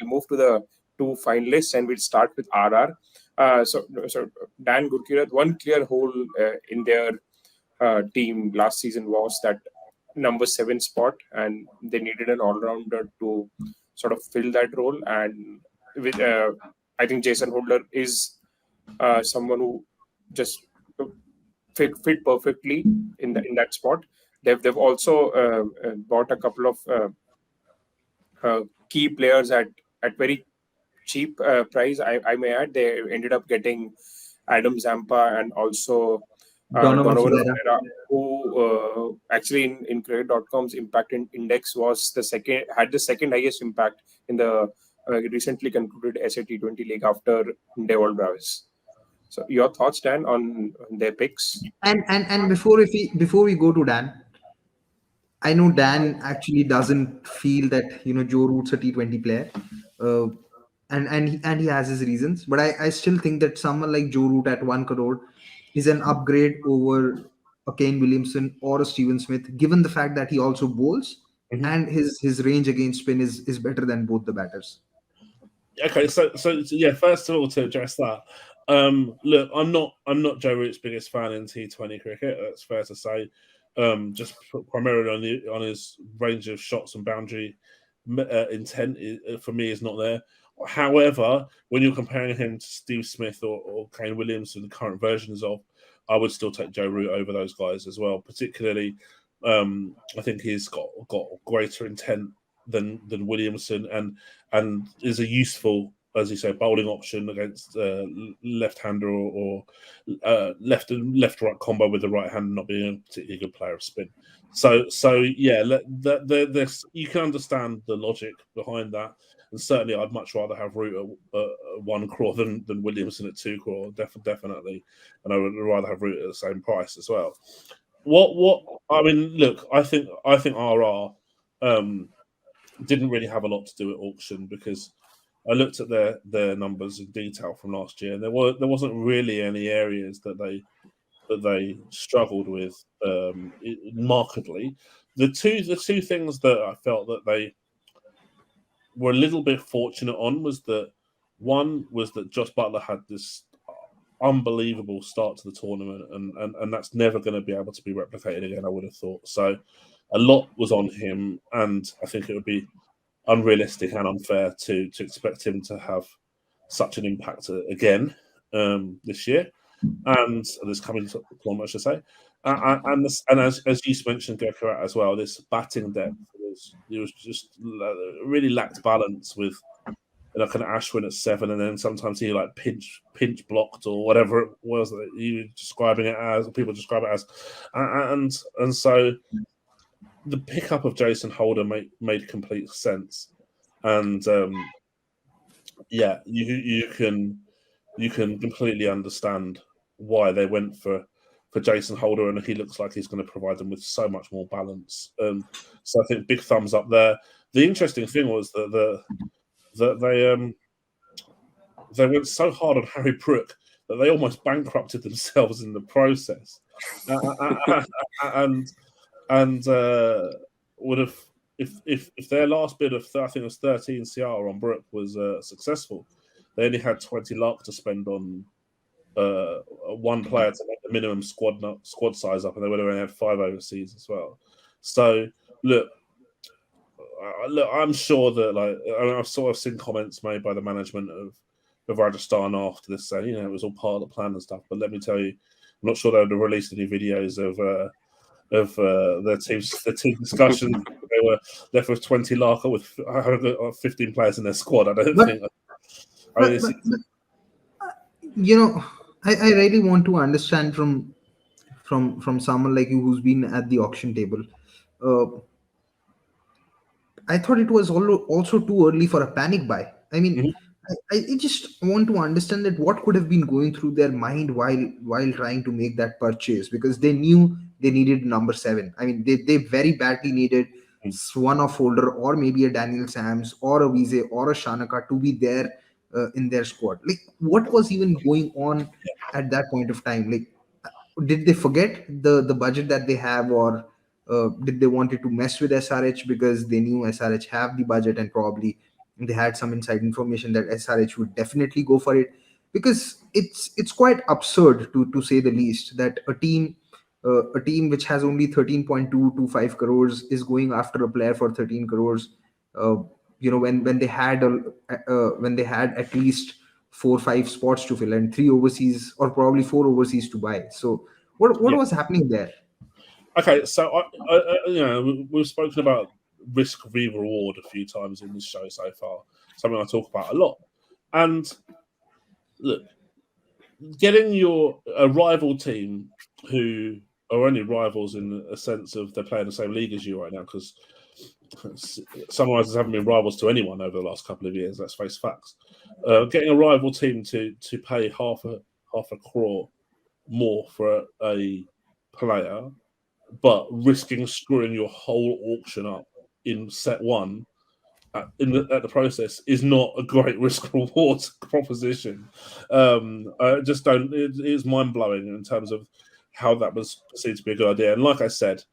we'll move to the two finalists, and we'll start with RR. So Dan, Gurkirat, one clear hole in their team last season was that number 7 spot, and they needed an all-rounder to sort of fill that role. And with I think Jason Holder is someone who just fit perfectly in that spot. They've also bought a couple of key players at very cheap price. I may add, they ended up getting Adam Zampa and also Donovan Donovan Ferreira. Ferreira, who actually in cricket.com's impact index was had the second highest impact in the recently concluded SA T20 league after Devol Bravis. So your thoughts, Dan, on their picks? And before we go to Dan, I know Dan actually doesn't feel that Joe Root's a T20 player, uh, and he has his reasons. But I still think that someone like Joe Root at 1 crore is an upgrade over a Kane Williamson or a Steven Smith, given the fact that he also bowls and his range against spin is better than both the batters. Okay, so yeah. First of all, to address that, look, I'm not Joe Root's biggest fan in T20 cricket. That's fair to say. Just primarily on his range of shots and boundary intent for me is not there. However, when you're comparing him to Steve Smith or Kane Williamson, the current versions of, I would still take Joe Root over those guys as well. Particularly, I think he's got greater intent than Williamson and is a useful, as you say, bowling option against left-hander or left-right combo with the right hand, not being a particularly good player of spin. So yeah, you can understand the logic behind that, and certainly I'd much rather have Root at 1 crore than Williamson at 2 crore, definitely, and I would rather have Root at the same price as well. What I mean, look, I think RR didn't really have a lot to do at auction, because I looked at their numbers in detail from last year, and there wasn't really any areas that they struggled with markedly. The two things that I felt that they were a little bit fortunate on was that one was that Josh Butler had this unbelievable start to the tournament, and that's never going to be able to be replicated again, I would have thought. So a lot was on him, and I think it would be unrealistic and unfair to expect him to have such an impact again this year, and this coming tournament, I should say. And as you mentioned, Gurkirat as well, this batting depth was just really lacked balance with like an Ashwin at 7, and then sometimes he like pinch blocked or whatever it was that you describing it as, or people describe it as, and so the pickup of Jason Holder made complete sense, and yeah, you can completely understand why they went for Jason Holder, and he looks like he's going to provide them with so much more balance. So I think big thumbs up there. The interesting thing was that they went so hard on Harry Brook that they almost bankrupted themselves in the process, and would have, if their last bid of I think it was 13 CR on Brook was successful, they only had 20 lakh to spend on one player to make the minimum squad size up, and they would have only had 5 overseas as well. So look, I'm sure that I've sort of seen comments made by the management of Rajasthan after this saying, it was all part of the plan and stuff. But let me tell you, I'm not sure they would have released any videos of their team discussion. They were left with 20 lakh with 15 players in their squad. I don't think. I really want to understand from someone like you who's been at the auction table. I thought it was also too early for a panic buy. I mean, I just want to understand that what could have been going through their mind while trying to make that purchase, because they knew they needed number 7. I mean, they very badly needed one of Holder or maybe a Daniel Sams or a Wiese or a Shanaka to be there in their squad. Like, what was even going on at that point of time? Like, did they forget the budget that they have, or did they wanted to mess with SRH because they knew SRH have the budget and probably they had some inside information that SRH would definitely go for it, because it's quite absurd, to say the least, that a team which has only 13.225 crores is going after a player for 13 crores. uh, when they had when they had at least 4 5 spots to fill and 3 overseas, or probably 4 overseas to buy. So what Yeah. was happening there? Okay, so we've spoken about risk v reward a few times in this show so far. Something I talk about a lot. And look, getting a rival team who are only rivals in a sense of they're playing the same league as you right now, because Sunrisers haven't been rivals to anyone over the last couple of years. Let's face facts. Getting a rival team to pay half a crore more for a player, but risking screwing your whole auction up in set one at the process is not a great risk reward proposition. I just don't. It's mind blowing in terms of how that was perceived to be a good idea. And like I said,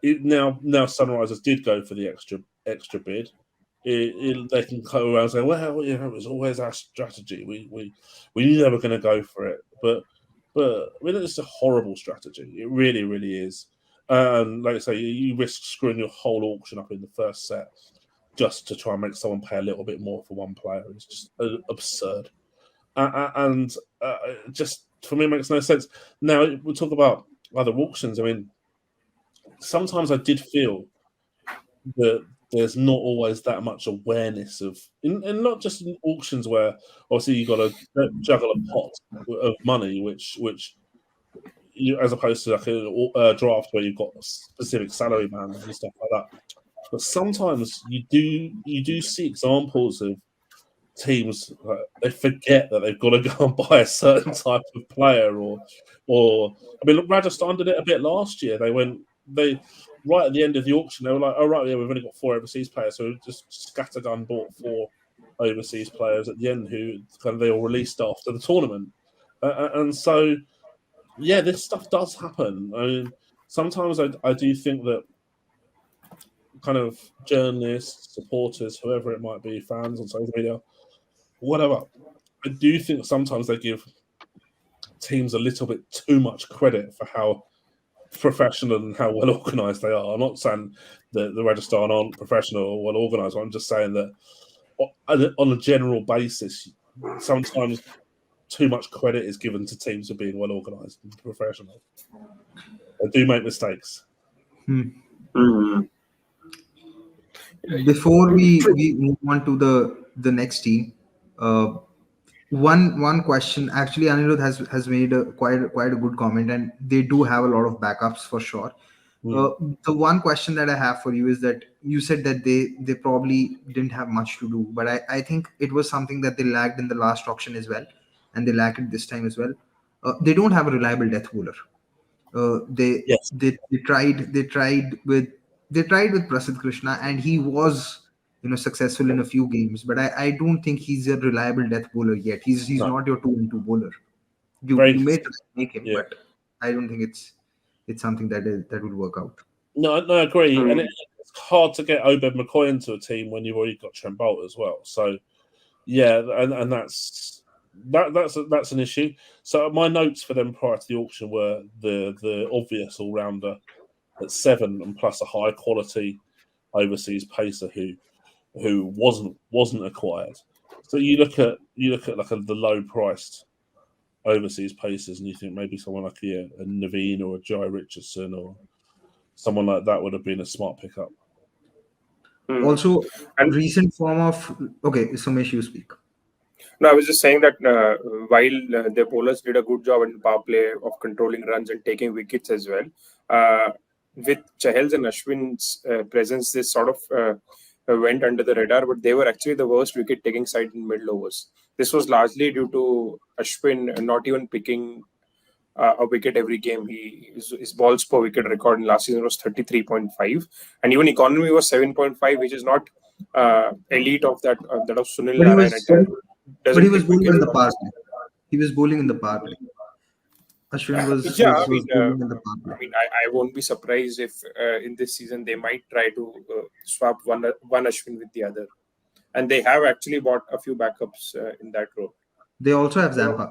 now Sunrisers did go for the extra bid. They can go around and say, well, it was always our strategy. We knew they were going to go for it, but I mean, it's a horrible strategy. It really, really is. Like I say, you risk screwing your whole auction up in the first set just to try and make someone pay a little bit more for one player. It's just absurd. And just for me, it makes no sense. Now, we'll talk about other auctions. I mean, sometimes I did feel that there's not always that much awareness of, and not just in auctions where obviously you've got to juggle a pot of money, which you, as opposed to like a draft where you've got specific salary bands and stuff like that. But sometimes you do see examples of teams they forget that they've got to go and buy a certain type of player, or I mean, look, Rajasthan did it a bit last year. They right at the end of the auction, they were like, "Oh right, yeah, we've only got 4 overseas players," so we just scattergun bought 4 overseas players at the end who kind of they all released after the tournament, and so yeah, this stuff does happen. I mean, sometimes I do think that kind of journalists, supporters, whoever it might be, fans on social media, whatever. I do think sometimes they give teams a little bit too much credit for how professional and how well organised they are. I'm not saying that the Rajasthan aren't professional or well organised. I'm just saying that on a general basis, sometimes too much credit is given to teams for being well organised and professional. They do make mistakes. Mhm. Before we move on to the next team, uh, one question, actually Anirudh has made a quite a good comment, and they do have a lot of backups for sure. Mm. The one question that I have for you is that you said that they probably didn't have much to do, but I think it was something that they lacked in the last auction as well, and they lack it this time as well. They don't have a reliable death bowler. uh, they, Yes, they tried with Prasidh Krishna, and he was successful in a few games, but I don't think he's a reliable death bowler yet. He's no, not your 2-2 bowler. You very may try to make him, yeah. but I don't think it's something that will work out. No, I agree, and Mm. it's hard to get Obed McCoy into a team when you've already got Trent Bolt as well. So yeah, and that's an issue. So my notes for them prior to the auction were the obvious all rounder at 7 and plus a high quality overseas pacer who wasn't acquired. So you look at like the low priced overseas pacers and you think maybe someone like a Naveen or a Jai Richardson or someone like that would have been a smart pickup. Mm. Also, And recent form of, okay, Somesh, you speak. no, I was just saying that while the bowlers did a good job in the power play of controlling runs and taking wickets as well, with Chahal's and Ashwin's presence, this sort of went under the radar, but they were actually the worst wicket taking side in middle overs. This was largely due to Ashwin not even picking a wicket every game. His balls per wicket record in last season was 33.5, and even economy was 7.5, which is not elite of that of Sunil But he Narine. was And but he doesn't was pick bowling in wickets. the power play. He was bowling in the power play. Ashwin was Yeah, was was bowling in the power play. I won't be surprised if in this season they might try to swap one Ashwin with the other. and they have actually bought a few backups in that role. They also have Zampa.